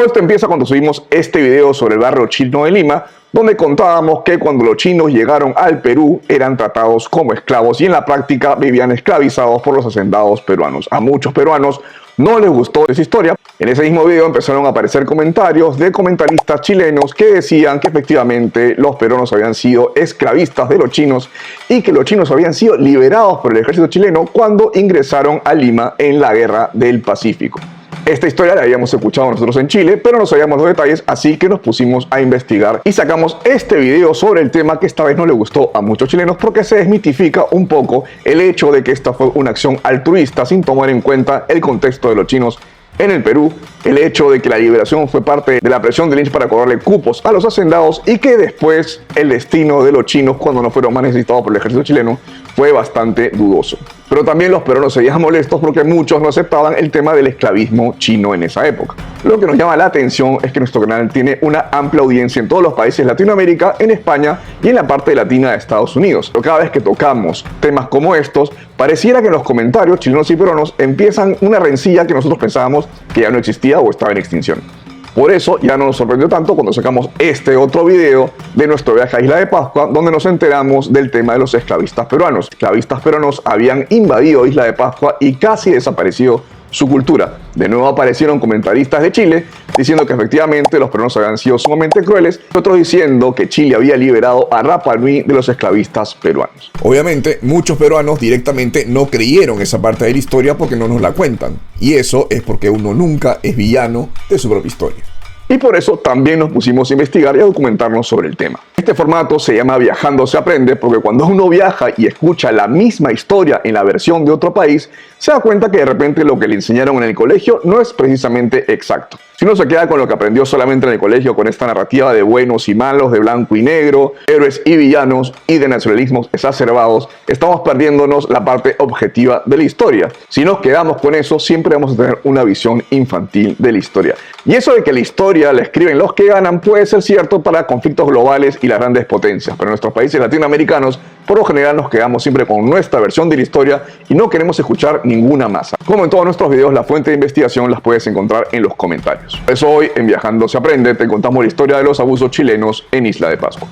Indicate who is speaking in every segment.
Speaker 1: esto empieza cuando subimos este video sobre el barrio chino de Lima, donde contábamos que cuando los chinos llegaron al Perú eran tratados como esclavos y en la práctica vivían esclavizados por los hacendados peruanos. A muchos peruanos no les gustó esa historia. En ese mismo video empezaron a aparecer comentarios de comentaristas chilenos que decían que efectivamente los peruanos habían sido esclavistas de los chinos y que los chinos habían sido liberados por el ejército chileno cuando ingresaron a Lima en la Guerra del Pacífico. Esta historia la habíamos escuchado nosotros en Chile, pero no sabíamos los detalles, así que nos pusimos a investigar y sacamos este video sobre el tema que esta vez no le gustó a muchos chilenos porque se desmitifica un poco el hecho de que esta fue una acción altruista sin tomar en cuenta el contexto de los chinos en el Perú, el hecho de que la liberación fue parte de la presión de Lynch para cobrarle cupos a los hacendados y que después el destino de los chinos cuando no fueron más necesitados por el ejército chileno fue bastante dudoso. Pero también los peruanos seguían molestos porque muchos no aceptaban el tema del esclavismo chino en esa época. Lo que nos llama la atención es que nuestro canal tiene una amplia audiencia en todos los países de Latinoamérica, en España y en la parte latina de Estados Unidos. Pero cada vez que tocamos temas como estos, pareciera que en los comentarios chilenos y peruanos empiezan una rencilla que nosotros pensábamos que ya no existía o estaba en extinción. Por eso ya no nos sorprendió tanto cuando sacamos este otro video de nuestro viaje a Isla de Pascua, donde nos enteramos del tema de los esclavistas peruanos. Los esclavistas peruanos habían invadido Isla de Pascua y casi desapareció su cultura. De nuevo aparecieron comentaristas de Chile diciendo que efectivamente los peruanos habían sido sumamente crueles, otros diciendo que Chile había liberado a Rapa Nui de los esclavistas peruanos.
Speaker 2: Obviamente, muchos peruanos directamente no creyeron esa parte de la historia porque no nos la cuentan. Y eso es porque uno nunca es villano de su propia historia.
Speaker 1: Y por eso también nos pusimos a investigar y a documentarnos sobre el tema. Este formato se llama Viajando se aprende porque cuando uno viaja y escucha la misma historia en la versión de otro país, se da cuenta que de repente lo que le enseñaron en el colegio no es precisamente exacto. Si uno se queda con lo que aprendió solamente en el colegio, con esta narrativa de buenos y malos, de blanco y negro, héroes y villanos y de nacionalismos exacerbados, estamos perdiéndonos la parte objetiva de la historia. Si nos quedamos con eso, siempre vamos a tener una visión infantil de la historia. Y eso de que la historia la escriben los que ganan puede ser cierto para conflictos globales y las grandes potencias, pero en nuestros países latinoamericanos por lo general nos quedamos siempre con nuestra versión de la historia y no queremos escuchar ninguna masa. Como en todos nuestros videos, la fuente de investigación las puedes encontrar en los comentarios. Por eso hoy en Viajando se aprende te contamos la historia de los abusos chilenos en Isla de Pascua.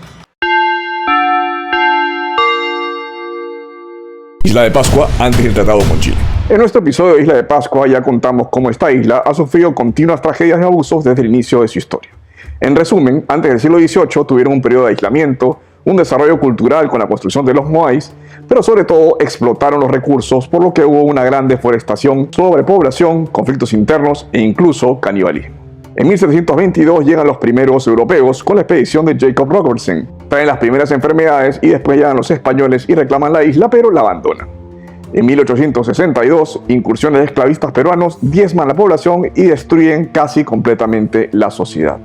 Speaker 2: Isla de Pascua antes del tratado con Chile.
Speaker 1: En nuestro episodio de Isla de Pascua ya contamos cómo esta isla ha sufrido continuas tragedias y abusos desde el inicio de su historia. En resumen, antes del siglo XVIII tuvieron un periodo de aislamiento, un desarrollo cultural con la construcción de los moais, pero sobre todo explotaron los recursos, por lo que hubo una gran deforestación, sobrepoblación, conflictos internos e incluso canibalismo. En 1722 llegan los primeros europeos con la expedición de Jacob Robertson. Traen las primeras enfermedades y después llegan los españoles y reclaman la isla, pero la abandonan. En 1862, incursiones de esclavistas peruanos diezman la población y destruyen casi completamente la sociedad.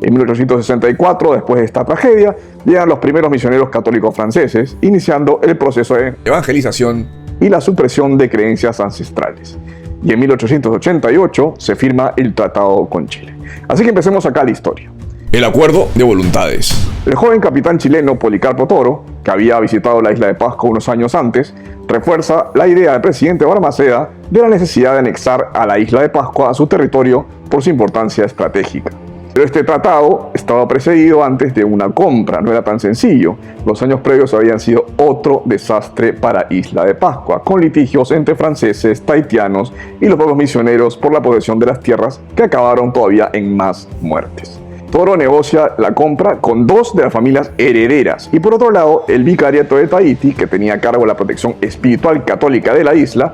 Speaker 1: En 1864, después de esta tragedia, llegan los primeros misioneros católicos franceses, iniciando el proceso de
Speaker 2: evangelización
Speaker 1: y la supresión de creencias ancestrales. Y en 1888 se firma el tratado con Chile. Así que empecemos acá la historia.
Speaker 2: El acuerdo de voluntades.
Speaker 1: El joven capitán chileno Policarpo Toro, que había visitado la Isla de Pascua unos años antes, refuerza la idea del presidente Balmaceda de la necesidad de anexar a la Isla de Pascua a su territorio por su importancia estratégica. Pero este tratado estaba precedido antes de una compra, no era tan sencillo. Los años previos habían sido otro desastre para Isla de Pascua, con litigios entre franceses, tahitianos y los pueblos misioneros por la posesión de las tierras que acabaron todavía en más muertes. Toro negocia la compra con dos de las familias herederas y por otro lado el vicariato de Tahití, que tenía a cargo la protección espiritual católica de la isla,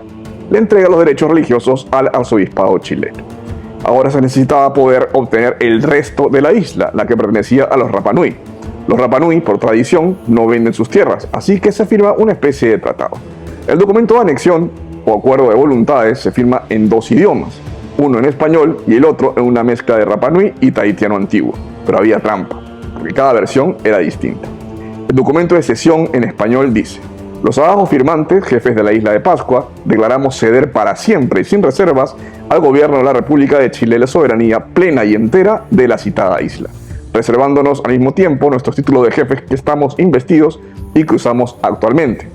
Speaker 1: le entrega los derechos religiosos al arzobispado chileno. Ahora se necesitaba poder obtener el resto de la isla, la que pertenecía a los Rapa Nui. Los Rapa Nui, por tradición, no venden sus tierras, así que se firma una especie de tratado. El documento de anexión, o acuerdo de voluntades, se firma en dos idiomas, uno en español y el otro en una mezcla de Rapa Nui y tahitiano antiguo. Pero había trampa, porque cada versión era distinta. El documento de cesión en español dice: los abajos firmantes, jefes de la Isla de Pascua, declaramos ceder para siempre y sin reservas al gobierno de la República de Chile la soberanía plena y entera de la citada isla, reservándonos al mismo tiempo nuestros títulos de jefes que estamos investidos y que usamos actualmente.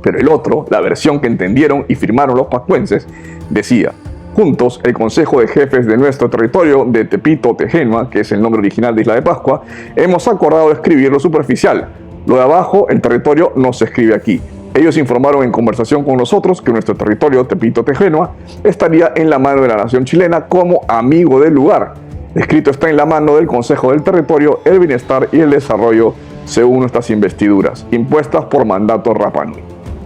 Speaker 1: Pero el otro, la versión que entendieron y firmaron los pascuenses, decía: Juntos, el Consejo de Jefes de nuestro territorio de Tepito Tejenua, que es el nombre original de Isla de Pascua, hemos acordado escribir lo superficial. Lo de abajo, el territorio, no se escribe aquí. Ellos informaron en conversación con nosotros que nuestro territorio, Tepito Tejenua, estaría en la mano de la nación chilena como amigo del lugar. Escrito está en la mano del Consejo del Territorio, el Bienestar y el Desarrollo según nuestras investiduras, impuestas por mandato Rapa Nui.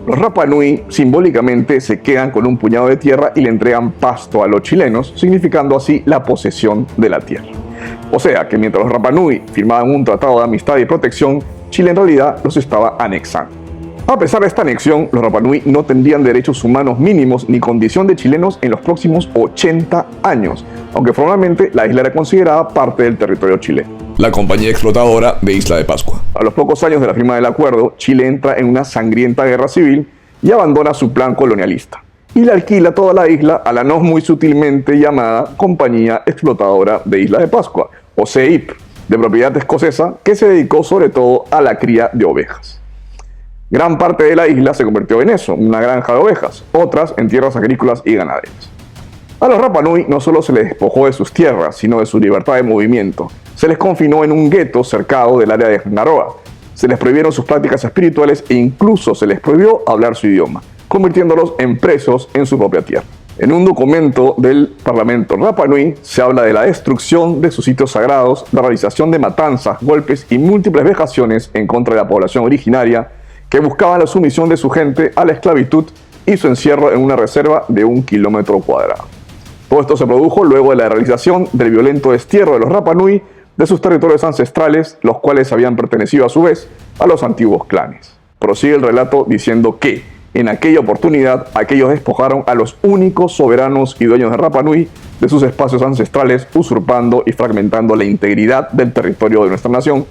Speaker 1: Los Rapa Nui simbólicamente se quedan con un puñado de tierra y le entregan pasto a los chilenos, significando así la posesión de la tierra. O sea que mientras los Rapa Nui firmaban un tratado de amistad y protección, Chile en realidad los estaba anexando. A pesar de esta anexión, los Rapa Nui no tendrían derechos humanos mínimos ni condición de chilenos en los próximos 80 años, aunque formalmente la isla era considerada parte del territorio chileno.
Speaker 2: La compañía explotadora de Isla de Pascua.
Speaker 1: A los pocos años de la firma del acuerdo, Chile entra en una sangrienta guerra civil y abandona su plan colonialista. Y le alquila toda la isla a la no muy sutilmente llamada Compañía Explotadora de Isla de Pascua, o CEIP, de propiedad escocesa, que se dedicó sobre todo a la cría de ovejas. Gran parte de la isla se convirtió en eso, una granja de ovejas, otras en tierras agrícolas y ganaderas. A los Rapa Nui no solo se les despojó de sus tierras, sino de su libertad de movimiento. Se les confinó en un gueto cercado del área de Naroa. Se les prohibieron sus prácticas espirituales e incluso se les prohibió hablar su idioma, convirtiéndolos en presos en su propia tierra. En un documento del Parlamento Rapa Nui se habla de la destrucción de sus sitios sagrados, la realización de matanzas, golpes y múltiples vejaciones en contra de la población originaria, que buscaban la sumisión de su gente a la esclavitud y su encierro en una reserva de 1 kilómetro cuadrado. Todo esto se produjo luego de la realización del violento destierro de los Rapa Nui de sus territorios ancestrales, los cuales habían pertenecido a su vez a los antiguos clanes. Prosigue el relato diciendo que, en aquella oportunidad, aquellos despojaron a los únicos soberanos y dueños de Rapa Nui de sus espacios ancestrales, usurpando y fragmentando la integridad del territorio de nuestra nación,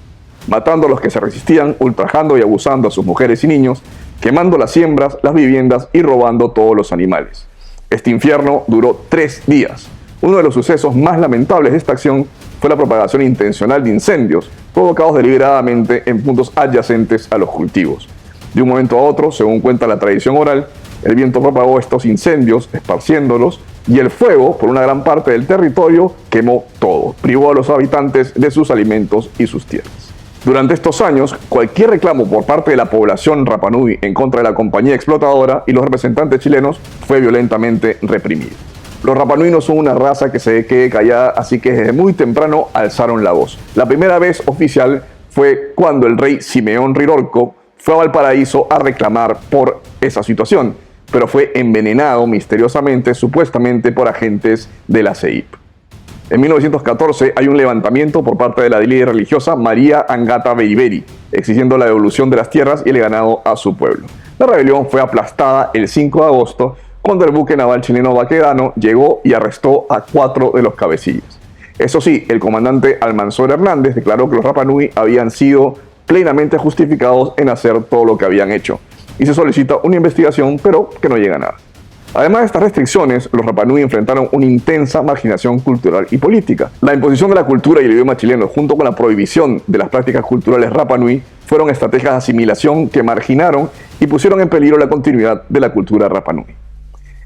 Speaker 1: matando a los que se resistían, ultrajando y abusando a sus mujeres y niños, quemando las siembras, las viviendas y robando todos los animales. Este infierno duró 3 días. Uno de los sucesos más lamentables de esta acción fue la propagación intencional de incendios, provocados deliberadamente en puntos adyacentes a los cultivos. De un momento a otro, según cuenta la tradición oral, el viento propagó estos incendios, esparciéndolos, y el fuego, por una gran parte del territorio, quemó todo, privó a los habitantes de sus alimentos y sus tierras. Durante estos años, cualquier reclamo por parte de la población Rapa Nui en contra de la compañía explotadora y los representantes chilenos fue violentamente reprimido. Los Rapa Nui no son una raza que se quede callada, así que desde muy temprano alzaron la voz. La primera vez oficial fue cuando el rey Simeón Rirorco fue a Valparaíso a reclamar por esa situación, pero fue envenenado misteriosamente, supuestamente por agentes de la CEIP. En 1914 hay un levantamiento por parte de la líder religiosa María Angata Beiberi, exigiendo la devolución de las tierras y el ganado a su pueblo. La rebelión fue aplastada el 5 de agosto, cuando el buque naval chileno Baquedano llegó y arrestó a 4 de los cabecillas. Eso sí, el comandante Almanzor Hernández declaró que los Rapa Nui habían sido plenamente justificados en hacer todo lo que habían hecho, y se solicita una investigación, pero que no llega a nada. Además de estas restricciones, los Rapa Nui enfrentaron una intensa marginación cultural y política. La imposición de la cultura y el idioma chileno, junto con la prohibición de las prácticas culturales Rapa Nui, fueron estrategias de asimilación que marginaron y pusieron en peligro la continuidad de la cultura Rapa Nui.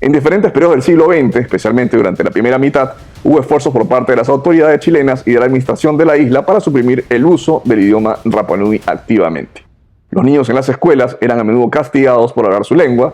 Speaker 1: En diferentes periodos del siglo XX, especialmente durante la primera mitad, hubo esfuerzos por parte de las autoridades chilenas y de la administración de la isla para suprimir el uso del idioma Rapa Nui activamente. Los niños en las escuelas eran a menudo castigados por hablar su lengua,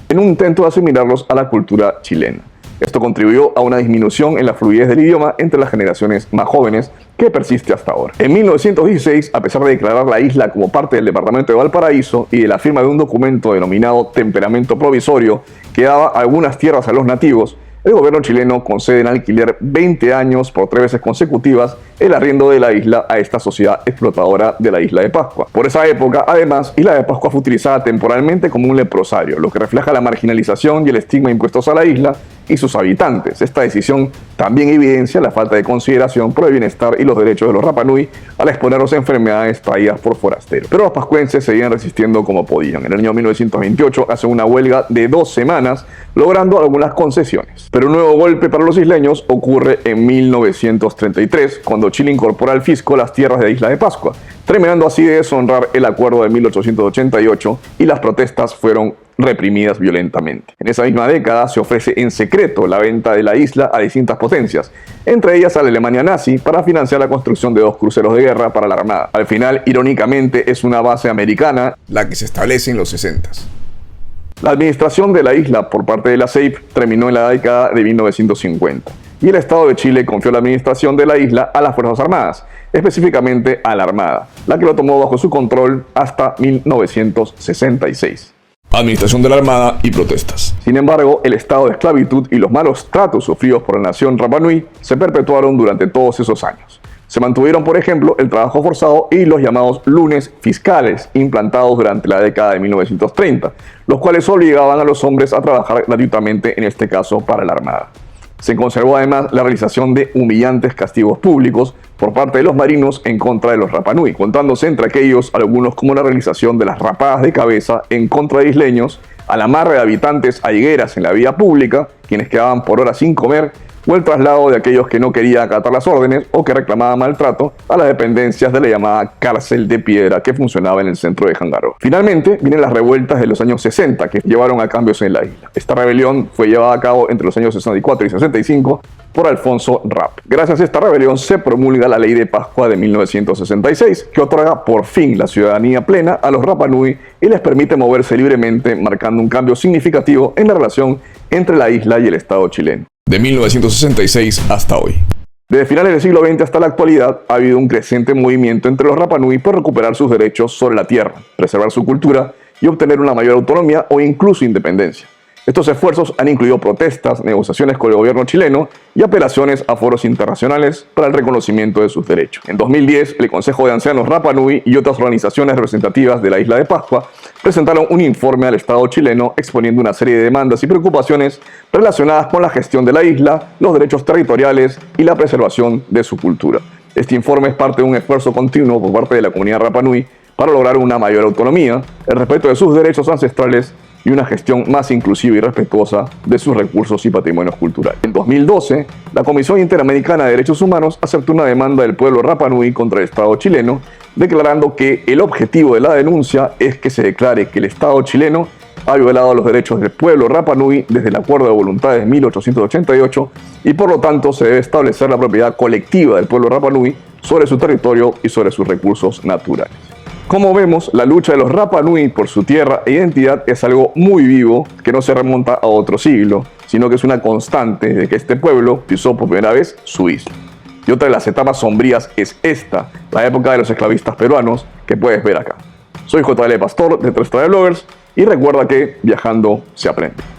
Speaker 1: en un intento de asimilarlos a la cultura chilena. Esto contribuyó a una disminución en la fluidez del idioma entre las generaciones más jóvenes, que persiste hasta ahora. En 1916, a pesar de declarar la isla como parte del departamento de Valparaíso y de la firma de un documento denominado Temperamento Provisorio que daba algunas tierras a los nativos, el gobierno chileno concede en alquiler 20 años por 3 veces consecutivas el arriendo de la isla a esta sociedad explotadora de la Isla de Pascua. Por esa época, además, Isla de Pascua fue utilizada temporalmente como un leprosario, lo que refleja la marginalización y el estigma impuestos a la isla y sus habitantes. Esta decisión también evidencia la falta de consideración por el bienestar y los derechos de los Rapa Nui al exponerlos a enfermedades traídas por forasteros. Pero los pascuenses seguían resistiendo como podían. En el año 1928 hacen una huelga de 2 semanas, logrando algunas concesiones. Pero un nuevo golpe para los isleños ocurre en 1933, cuando Chile incorpora al fisco las tierras de Isla de Pascua, terminando así de deshonrar el acuerdo de 1888, y las protestas fueron reprimidas violentamente. En esa misma década se ofrece en secreto la venta de la isla a distintas potencias, entre ellas a la Alemania nazi, para financiar la construcción de 2 cruceros de guerra para la Armada. Al final, irónicamente, es una base americana
Speaker 2: la que se establece en los 60s.
Speaker 1: La administración de la isla por parte de la CEIP terminó en la década de 1950 y el Estado de Chile confió la administración de la isla a las Fuerzas Armadas, específicamente a la Armada, la que lo tomó bajo su control hasta 1966.
Speaker 2: Administración de la Armada y protestas.
Speaker 1: Sin embargo, el estado de esclavitud y los malos tratos sufridos por la nación Rapa Nui se perpetuaron durante todos esos años. Se mantuvieron, por ejemplo, el trabajo forzado y los llamados lunes fiscales, implantados durante la década de 1930, los cuales obligaban a los hombres a trabajar gratuitamente, en este caso para la Armada. Se conservó además la realización de humillantes castigos públicos por parte de los marinos en contra de los Rapa Nui, contándose entre aquellos algunos como la realización de las rapadas de cabeza en contra de isleños, al amarre de habitantes a higueras en la vía pública, quienes quedaban por horas sin comer, o el traslado de aquellos que no querían acatar las órdenes o que reclamaban maltrato a las dependencias de la llamada cárcel de piedra que funcionaba en el centro de Jangaró. Finalmente, vienen las revueltas de los años 60 que llevaron a cambios en la isla. Esta rebelión fue llevada a cabo entre los años 64 y 65 por Alfonso Rapp. Gracias a esta rebelión se promulga la Ley de Pascua de 1966, que otorga por fin la ciudadanía plena a los Rapa Nui y les permite moverse libremente, marcando un cambio significativo en la relación entre la isla y el Estado chileno.
Speaker 2: De 1966 hasta hoy.
Speaker 1: Desde finales del siglo XX hasta la actualidad ha habido un creciente movimiento entre los Rapa Nui por recuperar sus derechos sobre la tierra, preservar su cultura y obtener una mayor autonomía o incluso independencia. Estos esfuerzos han incluido protestas, negociaciones con el gobierno chileno y apelaciones a foros internacionales para el reconocimiento de sus derechos. En 2010, el Consejo de Ancianos Rapa Nui y otras organizaciones representativas de la isla de Pascua presentaron un informe al Estado chileno exponiendo una serie de demandas y preocupaciones relacionadas con la gestión de la isla, los derechos territoriales y la preservación de su cultura. Este informe es parte de un esfuerzo continuo por parte de la comunidad Rapa Nui para lograr una mayor autonomía, el respeto de sus derechos ancestrales y una gestión más inclusiva y respetuosa de sus recursos y patrimonios culturales. En 2012, la Comisión Interamericana de Derechos Humanos aceptó una demanda del pueblo Rapa Nui contra el Estado chileno, declarando que el objetivo de la denuncia es que se declare que el Estado chileno ha violado los derechos del pueblo Rapa Nui desde el Acuerdo de Voluntades de 1888 y por lo tanto se debe establecer la propiedad colectiva del pueblo Rapa Nui sobre su territorio y sobre sus recursos naturales. Como vemos, la lucha de los Rapa Nui por su tierra e identidad es algo muy vivo que no se remonta a otro siglo, sino que es una constante de que este pueblo pisó por primera vez su isla. Y otra de las etapas sombrías es esta, la época de los esclavistas peruanos, que puedes ver acá. Soy JL Pastor de 3 Travel Bloggers y recuerda que viajando se aprende.